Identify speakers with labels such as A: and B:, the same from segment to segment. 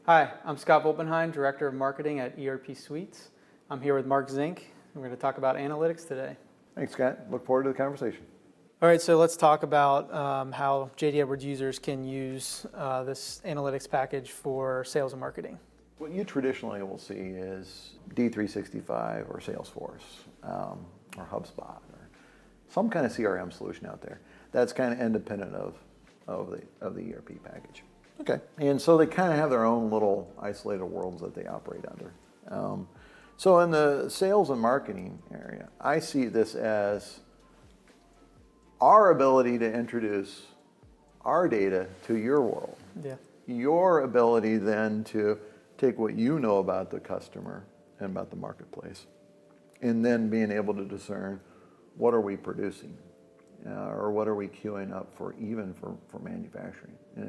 A: Hi, I'm Scott Volpenheim, Director of Marketing at ERP Suites. I'm here with Mark Zink, and we're going to talk about analytics today.
B: Thanks, Scott. Look forward to the conversation.
A: All right, so let's talk about how JD Edwards users can use this analytics package for sales and marketing.
B: What you traditionally will see is D365 or Salesforce or HubSpot or some kind of CRM solution out there that's kind of independent of the ERP package. Okay, and so they kind of have their own little isolated worlds that they operate under. So in the sales and marketing area, I see this as our ability to introduce our data to your world.
A: Yeah.
B: Your ability then to take what you know about the customer and about the marketplace, and then being able to discern what are we producing or what are we queuing up for, even for manufacturing and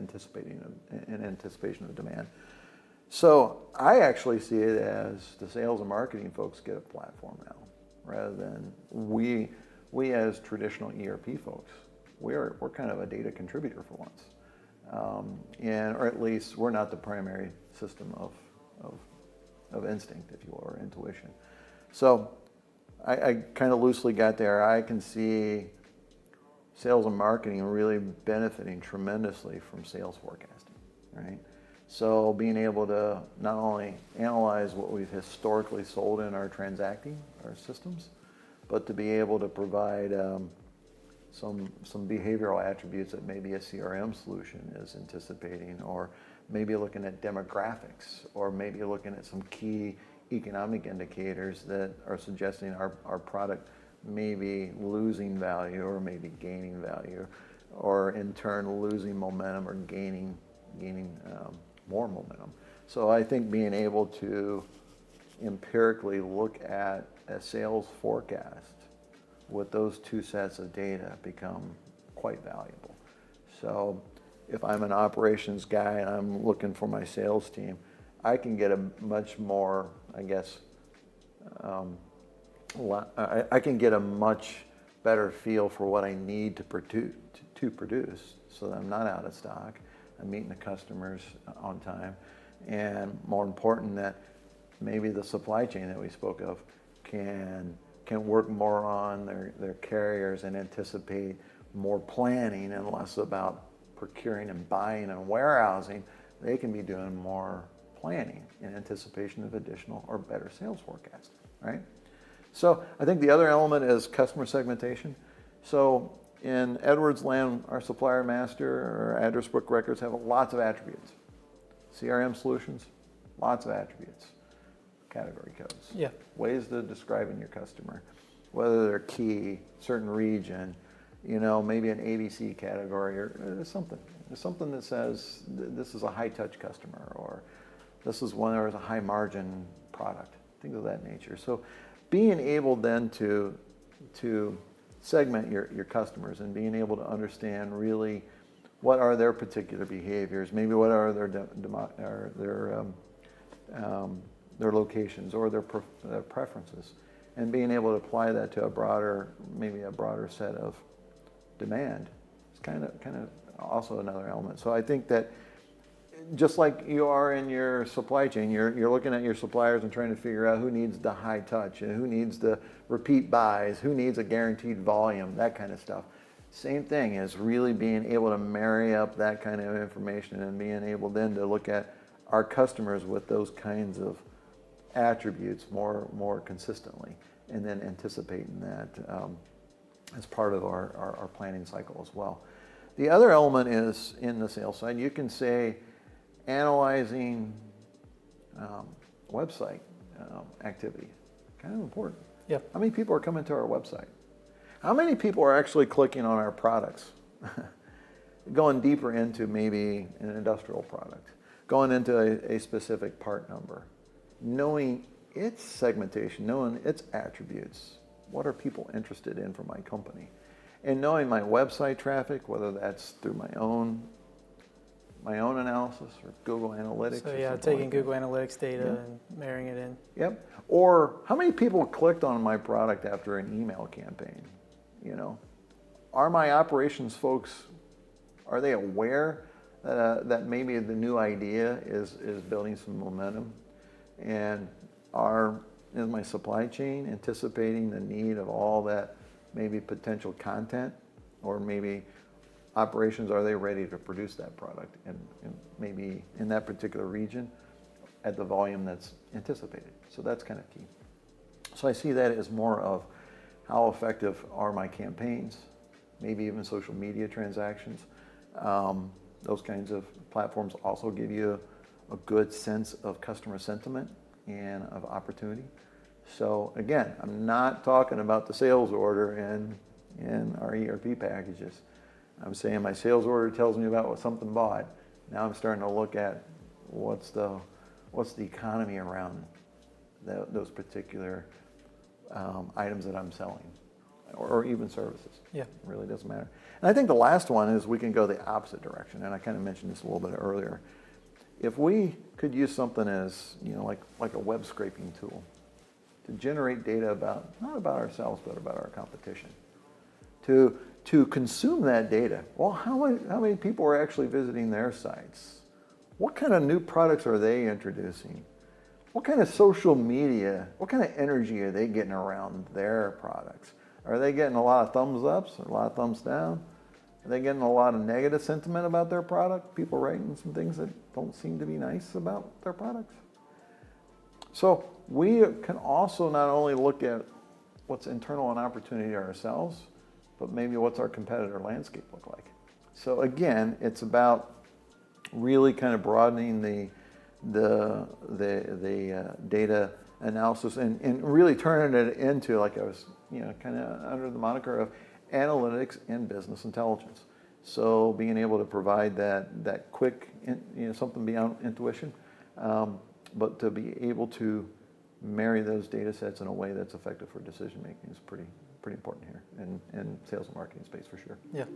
B: in anticipation of demand. So I actually see it as the sales and marketing folks get a platform now, rather than we as traditional ERP folks. We're kind of a data contributor for once, or at least we're not the primary system of instinct, if you will, or intuition. So I kind of loosely got there. I can see sales and marketing really benefiting tremendously from sales forecasting, right? So being able to not only analyze what we've historically sold in our systems, but to be able to provide some behavioral attributes that maybe a CRM solution is anticipating, or maybe looking at demographics, or maybe looking at some key economic indicators that are suggesting our product may be losing value or maybe gaining value, or in turn losing momentum or gaining more momentum. So I think being able to empirically look at a sales forecast with those two sets of data become quite valuable. So if I'm an operations guy and I'm looking for my sales team, I can get a much more, I can get a much better feel for what I need to produce so that I'm not out of stock, I'm meeting the customers on time, and more important, that maybe the supply chain that we spoke of can work more on their carriers and anticipate more planning and less about procuring and buying and warehousing. They can be doing more planning in anticipation of additional or better sales forecast, right? So I think the other element is customer segmentation. So in Edwards land, our supplier master or address book records have lots of attributes. CRM solutions, lots of attributes. Category codes. Yeah. Ways to describing your customer, whether they're key, certain region, maybe an ABC category or something. There's something that says this is a high touch customer, or this is one that is a high margin product, things of that nature. So being able then to segment your customers and being able to understand really what are their particular behaviors, maybe what are their locations or their preferences, and being able to apply that to a broader set of demand is kind of also another element. So I think that just like you are in your supply chain, you're looking at your suppliers and trying to figure out who needs the high touch and who needs the repeat buys, who needs a guaranteed volume, that kind of stuff. Same thing is really being able to marry up that kind of information and being able then to look at our customers with those kinds of attributes more consistently, and then anticipating that as part of our planning cycle as well. The other element is in the sales side. You can say analyzing website activity, kind of important. Yeah. How many people are coming to our website? How many people are actually clicking on our products? Going deeper into maybe an industrial product, going into a specific part number, knowing its segmentation, knowing its attributes. What are people interested in for my company? And knowing my website traffic, whether that's through my own analysis or Google Analytics.
A: So yeah, taking Google Analytics data and marrying it in.
B: Yep. Or how many people clicked on my product after an email campaign? Are my operations folks, are they aware that maybe the new idea is building some momentum, and is my supply chain anticipating the need of all that maybe potential content, or maybe operations, are they ready to produce that product and maybe in that particular region at the volume that's anticipated? So that's kind of key. So I see that as more of how effective are my campaigns, maybe even social media transactions. Those kinds of platforms also give you a good sense of customer sentiment and of opportunity. So again, I'm not talking about the sales order in our ERP packages. I'm saying my sales order tells me about what something bought. Now I'm starting to look at what's the economy around those particular items that I'm selling, or even services.
A: Yeah.
B: It really doesn't matter. And I think the last one is we can go the opposite direction, and I kind of mentioned this a little bit earlier. If we could use something as, like a web scraping tool to generate data about, not about ourselves, but about our competition, to consume that data. Well, how many people are actually visiting their sites? What kind of new products are they introducing? What kind of social media, what kind of energy are they getting around their products? Are they getting a lot of thumbs ups, or a lot of thumbs down? Are they getting a lot of negative sentiment about their product? People writing some things that don't seem to be nice about their products? So we can also not only look at what's internal and opportunity ourselves, but maybe what's our competitor landscape look like. So again, it's about really kind of broadening the data analysis and really turning it into, like I was, kind of under the moniker of analytics and business intelligence. So being able to provide that quick, something beyond intuition, but to be able to marry those data sets in a way that's effective for decision making is pretty important here in sales and marketing space for sure.
A: Yeah.